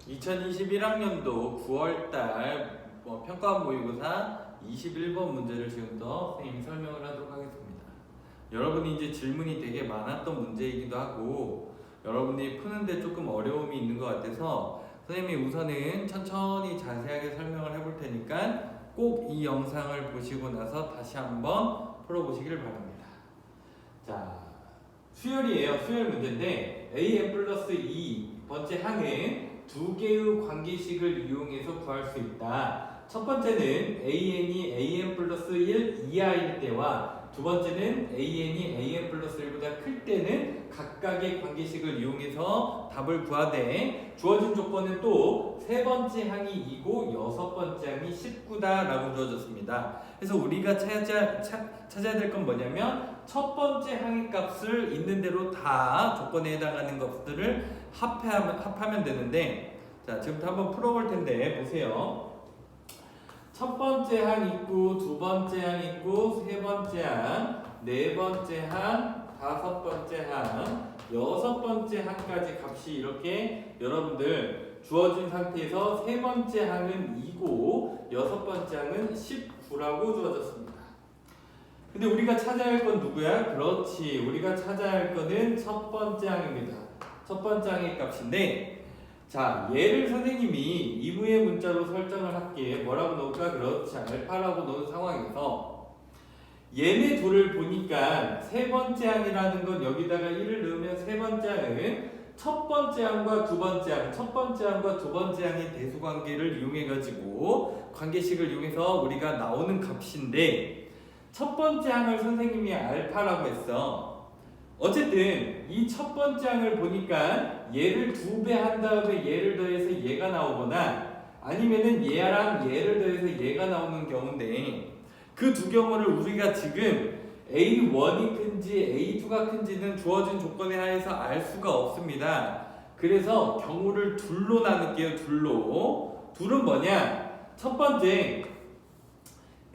2021학년도 9월달 평가원 모의고사 21번 문제를 지금부터 선생님이 설명을 하도록 하겠습니다. 여러분이 이제 질문이 되게 많았던 문제이기도 하고 여러분이 푸는데 조금 어려움이 있는 것 같아서 선생님이 우선은 천천히 자세하게 설명을 해볼 테니까 꼭 이 영상을 보시고 나서 다시 한번 풀어보시길 바랍니다. 자, 수열이에요. 수열 문제인데 AN 플러스 2번째 항은 두 개의 관계식을 이용해서 구할 수 있다. 첫 번째는 AN이 AN 플러스 1 이하일 때와 두 번째는 AN이 AN 플러스 1보다 클 때는 각각의 관계식을 이용해서 답을 구하되 주어진 조건은 또 세 번째 항이 2고 여섯 번째 항이 19다 라고 주어졌습니다. 그래서 우리가 찾아야 될 건 뭐냐면 첫 번째 항의 값을 있는 대로 다 조건에 해당하는 것들을 합하면 되는데, 자, 지금부터 한번 풀어볼 텐데 보세요. 첫 번째 항 있고 두 번째 항 있고 세 번째 항, 네 번째 항, 다섯 번째 항, 여섯 번째 항까지 값이 이렇게 여러분들 주어진 상태에서 세 번째 항은 2고 여섯 번째 항은 19라고 주어졌습니다. 근데 우리가 찾아야 할 건 누구야? 그렇지, 우리가 찾아야 할 거는 첫 번째 항입니다. 첫 번째 항의 값인데, 자, 얘를 선생님이 이무의 문자로 설정을 할게. 뭐라고 넣을까? 그렇지, 알파라고 넣은 상황에서 얘네 둘을 보니까 세 번째 항이라는 건 여기다가 1을 넣으면 세 번째 항은 첫 번째 항과 두 번째 항, 첫 번째 항과 두 번째 항의 대수관계를 이용해가지고 관계식을 이용해서 우리가 나오는 값인데, 첫 번째 항을 선생님이 알파라고 했어. 어쨌든 이 첫 번째 항을 보니까 얘를 2배 한 다음에 얘를 더해서 얘가 나오거나 아니면은 얘랑 얘를 더해서 얘가 나오는 경우인데, 그 두 경우를 우리가 지금 A1이 큰지 A2가 큰지는 주어진 조건에 하에서 알 수가 없습니다. 그래서 경우를 둘로 나눌게요. 둘은 뭐냐? 첫 번째,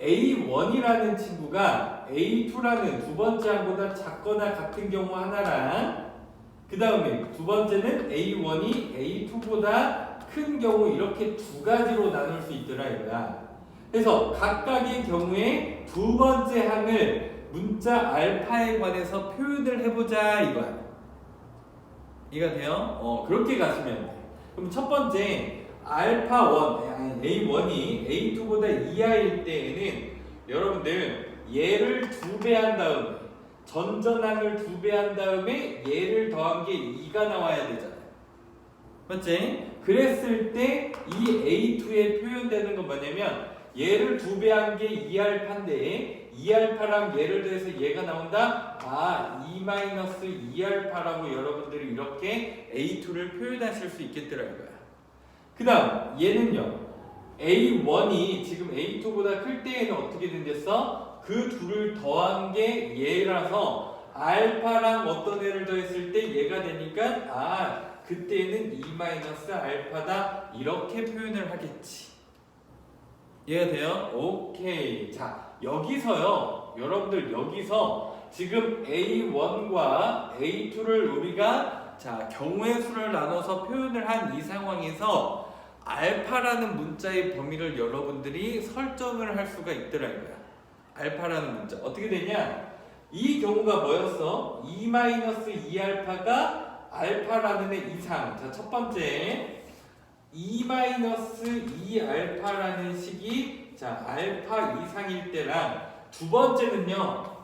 A1이라는 친구가 A2라는 두 번째 항보다 작거나 같은 경우 하나랑, 그 다음에 두 번째는 A1이 A2보다 큰 경우, 이렇게 두 가지로 나눌 수 있더라 이거야. 그래서 각각의 경우에 두 번째 항을 문자 알파에 관해서 표현을 해보자 이거야. 이해가 돼요? 그렇게 가시면 돼. 그럼 첫 번째 알파1, A1이 A2보다 이하일 때에는 여러분들 얘를 2배 한 다음에 전전항을 2배 한 다음에 얘를 더한 게 2가 나와야 되잖아요. 맞지? 그랬을 때 이 A2에 표현되는 건 뭐냐면 얘를 2배 한 게 2알파인데 2알파랑 얘를 더해서 얘가 나온다? 2-2알파라고 여러분들이 이렇게 A2를 표현하실 수 있겠더라고요. 그 다음 얘는요, A1이 지금 A2보다 클 때에는 어떻게 된댔어? 그 둘을 더한 게 얘라서 알파랑 어떤 애를 더했을 때 얘가 되니까 그때는 2-알파다 이렇게 표현을 하겠지. 이해가 돼요? 오케이. 자, 여기서요, 여러분들 여기서 지금 A1과 A2를 우리가 경우의 수를 나눠서 표현을 한 이 상황에서 알파라는 문자의 범위를 여러분들이 설정을 할 수가 있더라고요. 알파라는 문자 어떻게 되냐? 이 경우가 뭐였어? 2-2알파가 알파라는 애 이상. 자, 첫 번째 2-2알파라는 식이 알파 이상일 때랑, 두 번째는요,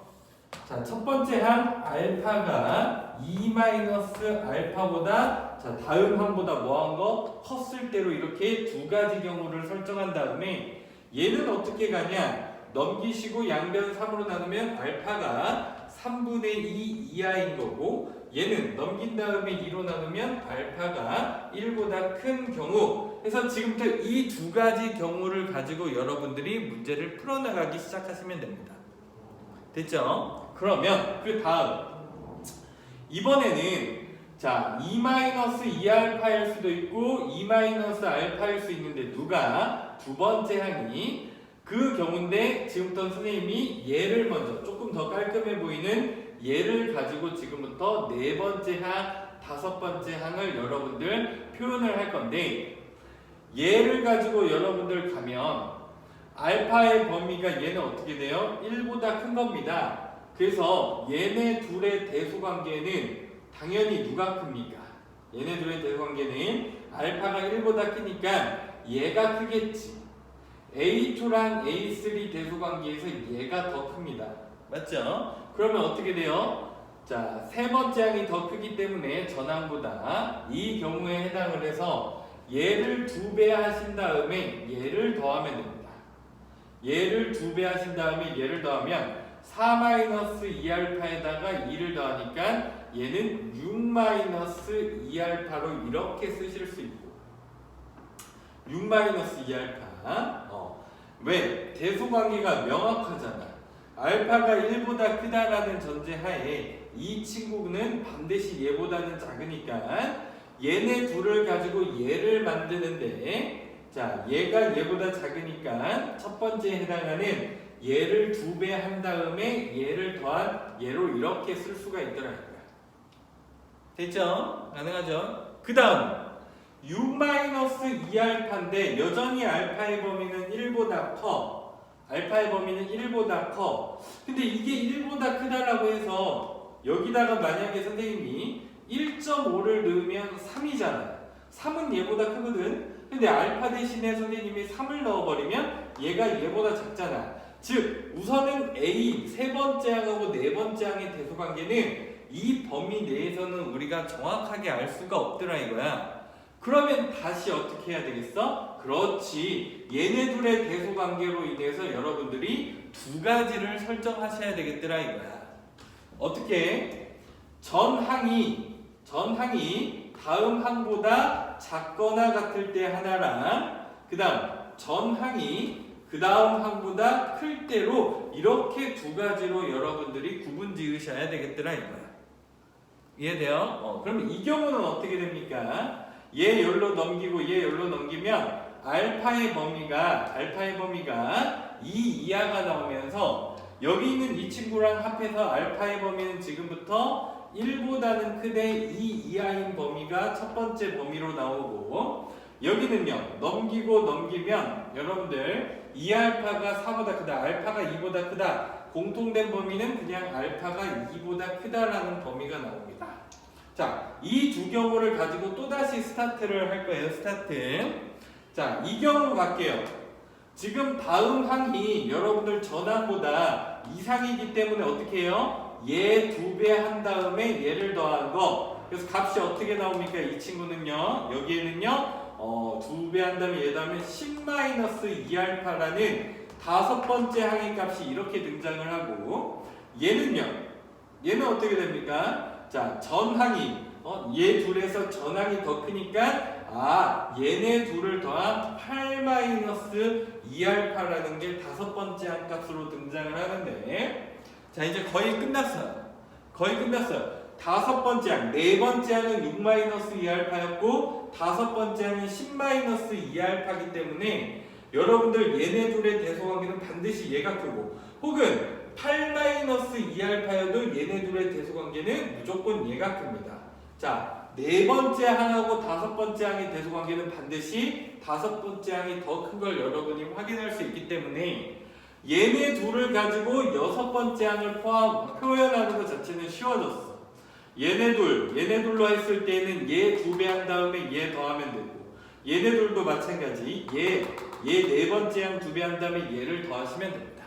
자, 첫 번째 항 알파가 2-알파보다 다음 항보다 뭐한 거? 컸을 때로 이렇게 두 가지 경우를 설정한 다음에 얘는 어떻게 가냐? 넘기시고 양변 3으로 나누면 알파가 3분의 2 이하인 거고, 얘는 넘긴 다음에 2로 나누면 알파가 1보다 큰 경우. 그래서 지금부터 이 두 가지 경우를 가지고 여러분들이 문제를 풀어나가기 시작하시면 됩니다. 됐죠? 그러면 그 다음 이번에는 2-2알파일 수도 있고 2-알파일 수 있는데 누가 두 번째 항이 그 경우인데, 지금부터 선생님이 얘를 먼저 조금 더 깔끔해 보이는 얘를 가지고 지금부터 네 번째 항 다섯 번째 항을 여러분들 표현을 할 건데, 얘를 가지고 여러분들 가면 알파의 범위가 얘는 어떻게 돼요? 1보다 큰 겁니다. 그래서 얘네 둘의 대수관계는 당연히 누가 큽니까? 얘네 둘의 대수관계는 알파가 1보다 크니까 얘가 크겠지. A2랑 A3 대수관계에서 얘가 더 큽니다. 맞죠? 그러면 어떻게 돼요? 자, 세 번째 항이 더 크기 때문에 전항보다 이 경우에 해당을 해서 얘를 2배 하신 다음에 얘를 더하면 됩니다. 얘를 2배 하신 다음에 얘를 더하면 4-2알파에다가 2를 더하니까 얘는 6-2알파로 이렇게 쓰실 수 있고, 6-2알파. 왜? 대소관계가 명확하잖아. 알파가 1보다 크다라는 전제하에 이 친구는 반드시 얘보다는 작으니까 얘네 둘을 가지고 얘를 만드는데, 자, 얘가 얘보다 작으니까 첫 번째에 해당하는 얘를 2배 한 다음에 얘를 더한 얘로 이렇게 쓸 수가 있더라고요. 됐죠? 가능하죠? 그 다음 6-2알파인데 여전히 알파의 범위는 1보다 커. 알파의 범위는 1보다 커. 근데 이게 1보다 크다라고 해서 여기다가 만약에 선생님이 1.5를 넣으면 3이잖아요. 3은 얘보다 크거든. 근데 알파 대신에 선생님이 3을 넣어버리면 얘가 얘보다 작잖아. 즉 우선은 A 세 번째 항하고 네 번째 항의 대소관계는 이 범위 내에서는 우리가 정확하게 알 수가 없더라 이거야. 그러면 다시 어떻게 해야 되겠어? 그렇지. 얘네 둘의 대소관계로 인해서 여러분들이 두 가지를 설정하셔야 되겠더라 이거야. 어떻게? 전항이 다음 항보다 작거나 같을 때 하나랑 그 다음 전항이 그 다음 항보다 클 때로 이렇게 두 가지로 여러분들이 구분 지으셔야 되겠더라 이거야. 이해돼요? 그럼 이 경우는 어떻게 됩니까? 얘 열로 넘기고 얘 열로 넘기면 알파의 범위가 2 이하가 나오면서 여기 있는 이 친구랑 합해서 알파의 범위는 지금부터 1보다는 크되 2 이하인 범위가 첫 번째 범위로 나오고, 여기는요 넘기고 넘기면 여러분들 2알파가 4보다 크다, 알파가 2보다 크다, 공통된 범위는 그냥 알파가 2보다 크다라는 범위가 나옵니다. 자, 이 두 경우를 가지고 또다시 스타트를 할 거예요. 스타트. 자, 이 경우 갈게요. 지금 다음 항이 여러분들 전항보다 이상이기 때문에 어떻게 해요? 얘 2배 한 다음에 얘를 더한 거. 그래서 값이 어떻게 나옵니까? 이 친구는요. 여기에는요. 2배 한 다음에 얘 더하면 10-2알파라는 다섯 번째 항의 값이 이렇게 등장을 하고, 얘는요. 얘는 어떻게 됩니까? 자, 전항이 얘 둘에서 전항이 더 크니까 얘네 둘을 더한 8-2알파라는 게 다섯 번째 항값으로 등장을 하는데, 자 이제 거의 끝났어요. 다섯 번째 항, 네 번째 항은 6-2알파였고 다섯 번째 항은 10-2알파이기 때문에 여러분들 얘네 둘의 대소관계는 반드시 얘가 크고, 혹은 8-2알파여도 얘네 둘의 대소관계는 무조건 얘가 큽니다. 자, 네 번째 항하고 다섯 번째 항의 대소관계는 반드시 다섯 번째 항이 더 큰 걸 여러분이 확인할 수 있기 때문에 얘네 둘을 가지고 여섯 번째 항을 표현하는 것 자체는 쉬워졌어. 얘네 둘로 했을 때는 얘 2배 한 다음에 얘 더하면 되고, 얘네 둘도 마찬가지. 얘 네 번째 항 2배 한 다음에 얘를 더하시면 됩니다.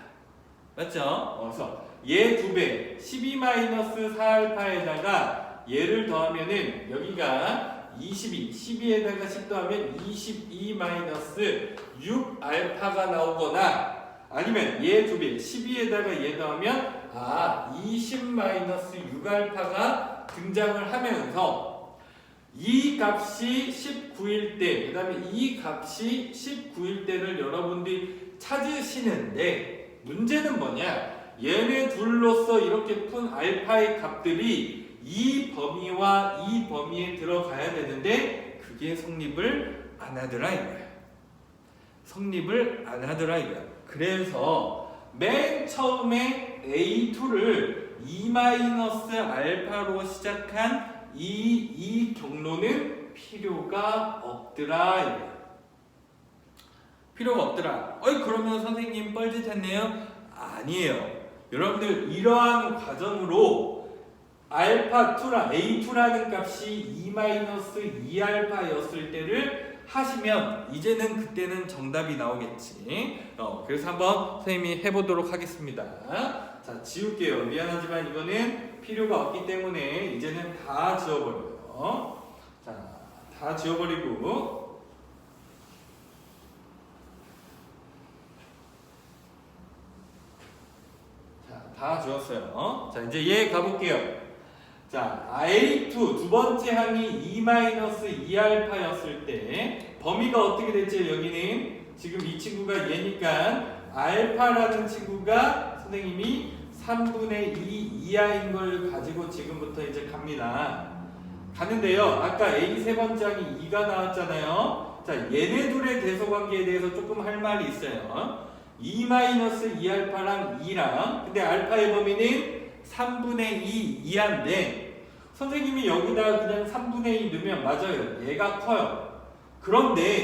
맞죠? 그래서 얘 2배 12-4알파에다가 얘를 더하면은 여기가 12에다가 10 더하면 22-6알파가 나오거나, 아니면 얘 2배 12에다가 얘 더하면 20-6알파가 등장을 하면서 이 값이 19일 때, 그 다음에 이 값이 19일 때를 여러분들이 찾으시는데, 문제는 뭐냐? 얘네 둘로서 이렇게 푼 알파의 값들이 이 범위와 이 범위에 들어가야 되는데 그게 성립을 안 하더라 이거야. 그래서 맨 처음에 A2를 2-알파로 시작한 이 경로는 필요가 없더라. 이래요. 필요가 없더라. 그러면 선생님 뻘짓했네요? 아니에요. 여러분들 이러한 과정으로 알파2라 A2라는 값이 2-2알파였을 때를 하시면 이제는 그때는 정답이 나오겠지. 그래서 한번 선생님이 해보도록 하겠습니다. 자, 지울게요. 미안하지만 이거는 필요가 없기 때문에 이제는 다 지워버려요. 자, 다 지워버리고 다 지웠어요. 자, 이제 얘 가볼게요. 자, A2 두 번째 항이 2-2알파였을 때 범위가 어떻게 됐죠? 여기는 지금 이 친구가 얘니까 알파라는 친구가 선생님이 3분의 2 이하인 걸 가지고 지금부터 이제 갑니다. 가는데요. 아까 A 세 번째 항이 2가 나왔잖아요. 자, 얘네 둘의 대소관계에 대해서 조금 할 말이 있어요. 2-2알파랑 2랑 근데 알파의 범위는 3분의 2 이하인데 선생님이 여기다 그냥 3분의 2 넣으면 맞아요. 얘가 커요. 그런데